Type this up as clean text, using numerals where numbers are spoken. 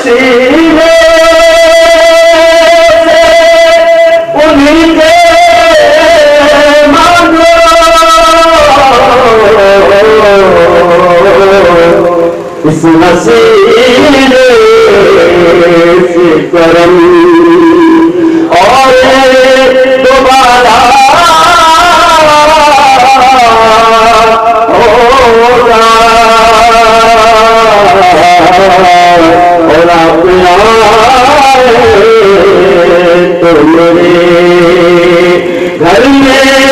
सीने से उन्हीं के मांगो, इस वसीले से करम और दोबारा होगा और आप आए तो मेरे घर में